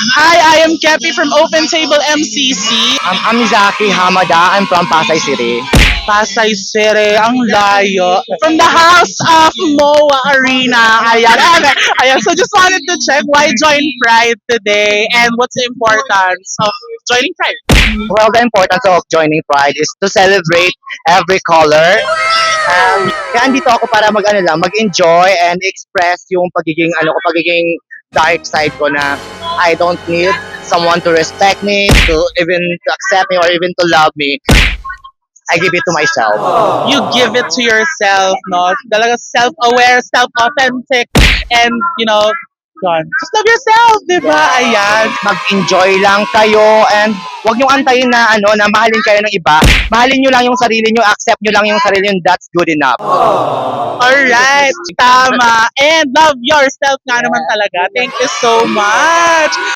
Hi, I am Kepi from Open Table MCC. I'm Izaki Hamada. I'm from Pasay City. Pasay City, ang layo. From the house of MOA Arena. Ayan. So just wanted to check why join Pride today and what's the importance of joining Pride? Well, the importance of joining Pride is to celebrate every color. Kaya andito ako para mag-enjoy and express yung pagiging dark side ko na I don't need someone to respect me, to even to accept me or even to love me. I give it to myself. You give it to yourself, no? Talaga self-aware, self-authentic, and, God, just love yourself, di ba? Ayan. Mag-enjoy lang kayo and huwag niyong antayin na mahalin kayo ng iba. Mahalin niyo lang yung sarili niyo, accept niyo lang yung sarili niyo, that's good enough. Alright, tama. And love yourself nga naman talaga. Thank you so much.